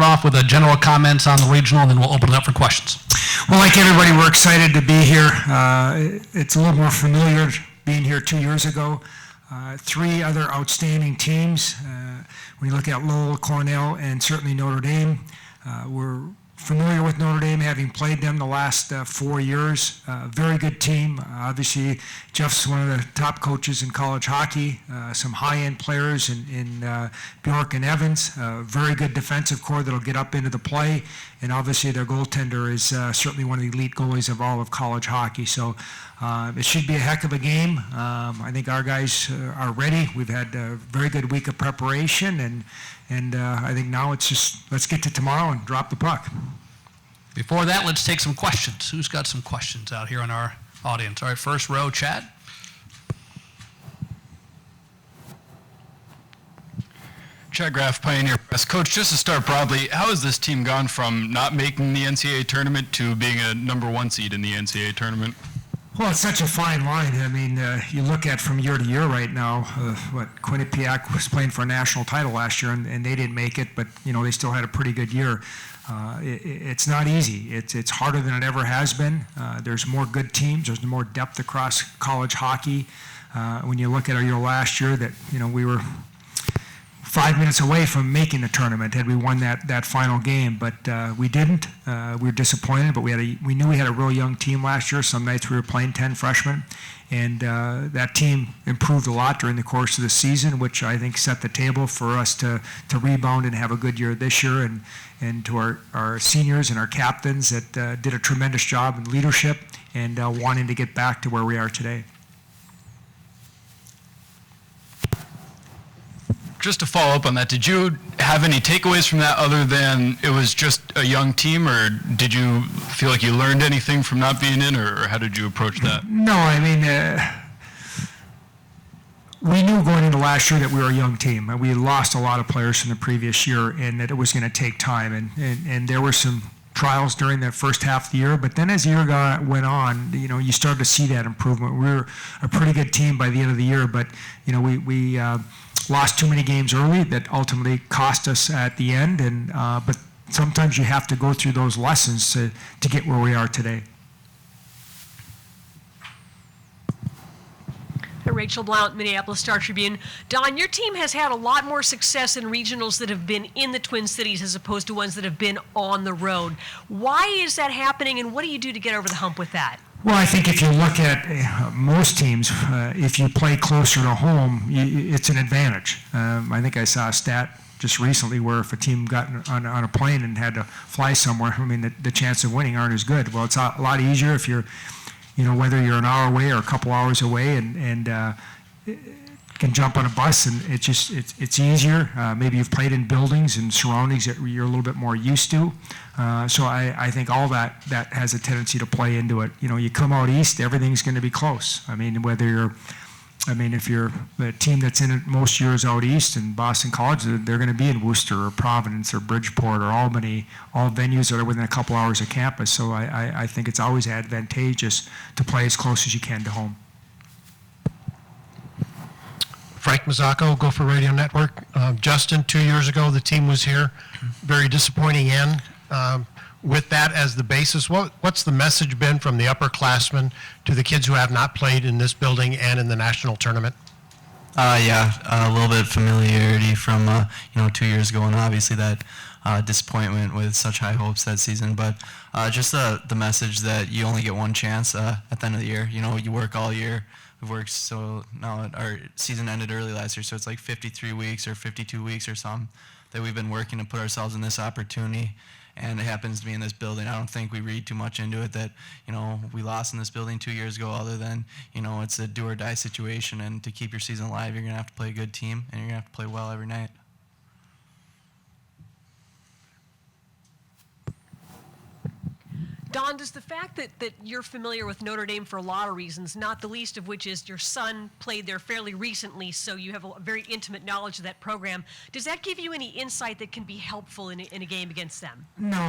off with a general comments on the regional, and then we'll open it up for questions. Well, like everybody, we're excited to be here. It's a little more familiar being here 2 years ago. 3 other outstanding teams. When you look at Lowell, Cornell, and certainly Notre Dame, we're familiar with Notre Dame, having played them the last 4 years. Very good team. Obviously, Jeff's one of the top coaches in college hockey. Some high-end players in Bjork and Evans. Very good defensive core that'll get up into the play. And obviously, their goaltender is certainly one of the elite goalies of all of college hockey. So it should be a heck of a game. I think our guys are ready. We've had a very good week of preparation, and I think now it's just let's get to tomorrow and drop the puck. Before that, let's take some questions. Who's got some questions out here in our audience? All right, first row, Chad. Chad Graff, Pioneer Press. Coach, just to start broadly, how has this team gone from not making the NCAA tournament to being a #1 seed in the NCAA tournament? Well, it's such a fine line. I mean, you look at from year to year right now, Quinnipiac was playing for a national title last year, and they didn't make it, but, they still had a pretty good year. It's not easy. It's harder than it ever has been. There's more good teams. There's more depth across college hockey. When you look at our year last year, that, we were 5 minutes away from making the tournament had we won that final game, but we didn't. We were disappointed, but we knew we had a real young team last year. Some nights we were playing 10 freshmen, and that team improved a lot during the course of the season, which I think set the table for us to rebound and have a good year this year, and to our seniors and our captains that did a tremendous job in leadership and wanting to get back to where we are today. Just to follow up on that, did you have any takeaways from that other than it was just a young team, or did you feel like you learned anything from not being in, or how did you approach that? No, I mean, we knew going into last year that we were a young team. We had lost a lot of players from the previous year, and that it was going to take time, and there were some trials during the first half of the year, but then as the year went on, you started to see that improvement. We were a pretty good team by the end of the year, but we lost too many games early that ultimately cost us at the end, but sometimes you have to go through those lessons to get where we are today. Rachel Blount, Minneapolis Star-Tribune. Don, your team has had a lot more success in regionals that have been in the Twin Cities as opposed to ones that have been on the road. Why is that happening, and what do you do to get over the hump with that? Well, I think if you look at most teams, if you play closer to home, it's an advantage. I think I saw a stat just recently where if a team got on a plane and had to fly somewhere, the chance of winning aren't as good. Well, it's a lot easier if you're, whether you're an hour away or a couple hours away and can jump on a bus, and it's easier. Maybe you've played in buildings and surroundings that you're a little bit more used to. So I think all that has a tendency to play into it. You come out east, everything's going to be close. If you're the team that's in it most years out east in Boston College, they're going to be in Worcester or Providence or Bridgeport or Albany, all venues that are within a couple hours of campus. So I think it's always advantageous to play as close as you can to home. Frank Mazzacco, Gopher Radio Network. Justin, 2 years ago, the team was here. Very disappointing end. With that as the basis, what's the message been from the upperclassmen to the kids who have not played in this building and in the national tournament? A little bit of familiarity from 2 years ago, and obviously that disappointment with such high hopes that season. But just the message that you only get one chance at the end of the year. You work all year. We've worked, so now our season ended early last year, so it's like 53 weeks or 52 weeks or something that we've been working to put ourselves in this opportunity. And it happens to be in this building. I don't think we read too much into it that, we lost in this building 2 years ago, other than, it's a do or die situation. And to keep your season alive, you're going to have to play a good team, and you're going to have to play well every night. Don, does the fact that you're familiar with Notre Dame for a lot of reasons, not the least of which is your son played there fairly recently, so you have a very intimate knowledge of that program, does that give you any insight that can be helpful in a game against them? No,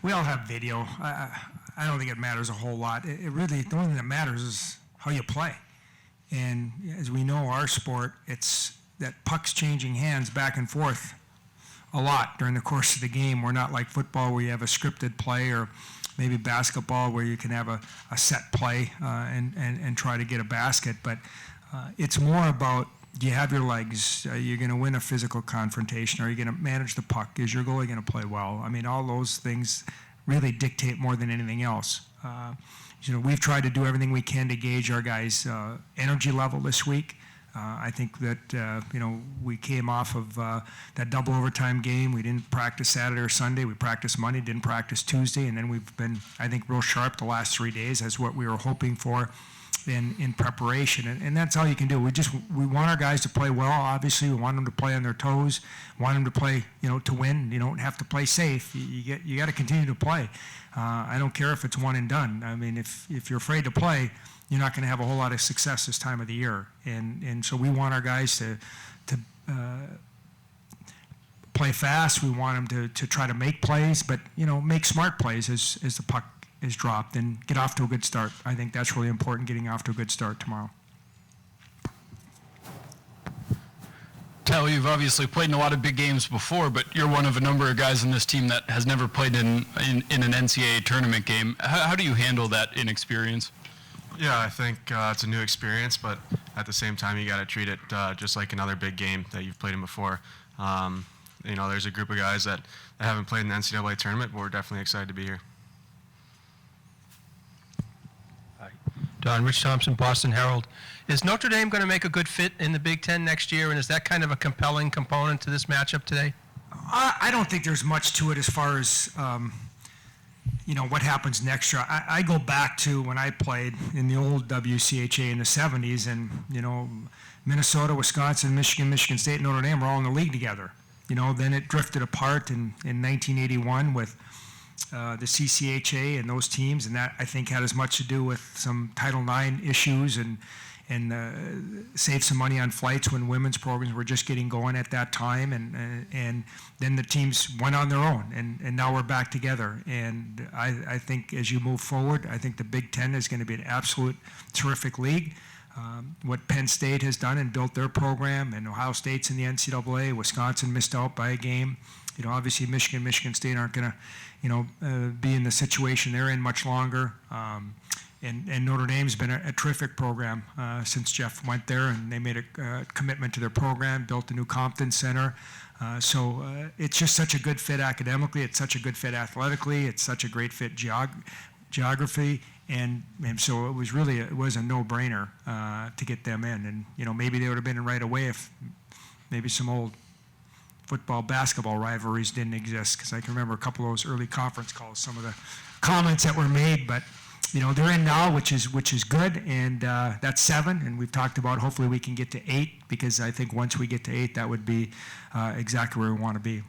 we all have video. I don't think it matters a whole lot. It really, the only thing that matters is how you play. And as we know, our sport, it's that puck's changing hands back and forth a lot during the course of the game. We're not like football where you have a scripted play, or maybe basketball where you can have a set play and try to get a basket. But it's more about, do you have your legs? Are you going to win a physical confrontation? Are you going to manage the puck? Is your goalie going to play well? I mean, all those things really dictate more than anything else. We've tried to do everything we can to gauge our guys' energy level this week. I think that, we came off of that double overtime game. We didn't practice Saturday or Sunday. We practiced Monday, didn't practice Tuesday, and then we've been, I think, real sharp the last 3 days as what we were hoping for in preparation. And that's all you can do. We want our guys to play well, obviously. We want them to play on their toes, want them to play, to win. You don't have to play safe. You got to continue to play. I don't care if it's one and done. I mean, if you're afraid to play, you're not going to have a whole lot of success this time of the year. And so we want our guys to play fast. We want them to try to make plays, but, make smart plays as the puck is dropped and get off to a good start. I think that's really important, getting off to a good start tomorrow. Tyler, you've obviously played in a lot of big games before, but you're one of a number of guys in this team that has never played in an NCAA tournament game. How do you handle that inexperience? Yeah, I think it's a new experience, but at the same time, you got to treat it just like another big game that you've played in before. There's a group of guys that haven't played in the NCAA tournament, but we're definitely excited to be here. Don, Rich Thompson, Boston Herald. Is Notre Dame going to make a good fit in the Big Ten next year, and is that kind of a compelling component to this matchup today? I don't think there's much to it as far as, what happens next year. I go back to when I played in the old WCHA in the 70s, and, Minnesota, Wisconsin, Michigan State, and Notre Dame were all in the league together. Then it drifted apart in 1981 with the CCHA and those teams, and that, I think, had as much to do with some Title IX issues and saved some money on flights when women's programs were just getting going at that time, and then the teams went on their own, and now we're back together. And I think as you move forward, I think the Big Ten is going to be an absolute terrific league. What Penn State has done and built their program, and Ohio State's in the NCAA, Wisconsin missed out by a game. Obviously Michigan State aren't going to, be in the situation they're in much longer. And Notre Dame's been a terrific program since Jeff went there, and they made a commitment to their program, built a new Compton Center. So it's just such a good fit academically. It's such a good fit athletically. It's such a great fit geography. And so it was a no-brainer to get them in. And, maybe they would have been in right away if maybe some old football, basketball rivalries didn't exist, because I can remember a couple of those early conference calls, some of the comments that were made, but they're in now, which is good, and that's 7, and we've talked about hopefully we can get to 8, because I think once we get to 8, that would be exactly where we want to be.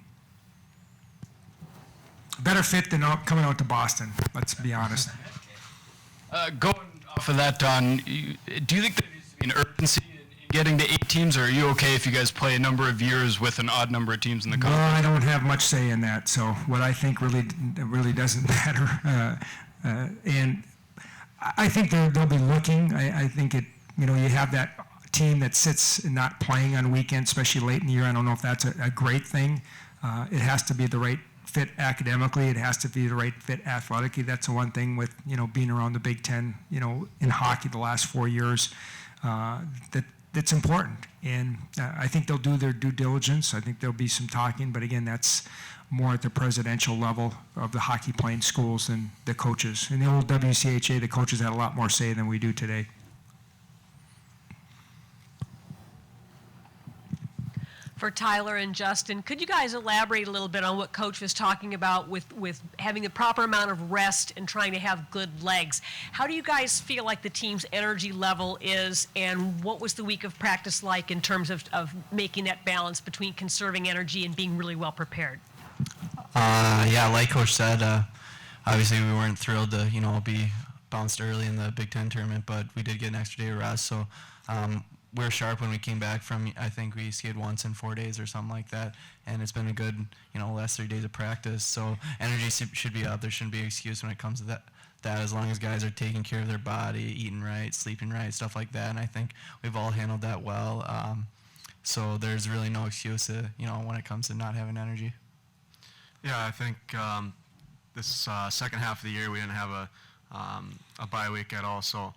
Better fit than coming out to Boston, let's be honest. Going off of that, Don, do you think there needs to be an urgency in getting to 8 teams, or are you okay if you guys play a number of years with an odd number of teams in the conference? Well, I don't have much say in that, so what I think really doesn't matter. And I think they'll be looking. I think you have that team that sits not playing on weekends, especially late in the year. I don't know if that's a great thing. It has to be the right fit academically. It has to be the right fit athletically. That's the one thing with, being around the Big Ten, in hockey the last 4 years, that's important. And I think they'll do their due diligence. I think there'll be some talking, but again, that's more at the presidential level of the hockey playing schools than the coaches. In the old WCHA, the coaches had a lot more say than we do today. For Tyler and Justin, could you guys elaborate a little bit on what Coach was talking about with having the proper amount of rest and trying to have good legs? How do you guys feel like the team's energy level is, and what was the week of practice like in terms of making that balance between conserving energy and being really well prepared? Yeah, like Coach said, obviously we weren't thrilled to, be bounced early in the Big Ten tournament, but we did get an extra day of rest, so we were sharp when we came back from, I think we skied once in 4 days or something like that, and it's been a good, last 3 days of practice, so energy should be up. There shouldn't be an excuse when it comes to that as long as guys are taking care of their body, eating right, sleeping right, stuff like that, and I think we've all handled that well. So there's really no excuse to, when it comes to not having energy. Yeah, I think this second half of the year we didn't have a bye week at all. So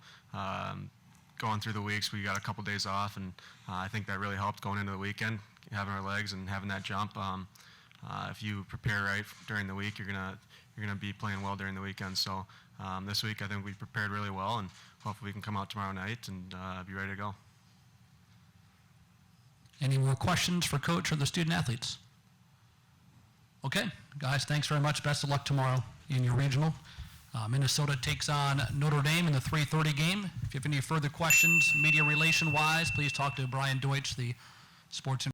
going through the weeks, we got a couple days off, and I think that really helped going into the weekend, having our legs and having that jump. If you prepare right during the week, you're gonna be playing well during the weekend. So this week, I think we prepared really well, and hopefully we can come out tomorrow night and be ready to go. Any more questions for Coach or the student athletes? Okay, guys, thanks very much. Best of luck tomorrow in your regional. Minnesota takes on Notre Dame in the 3:30 game. If you have any further questions, media relation-wise, please talk to Brian Deutsch, the sports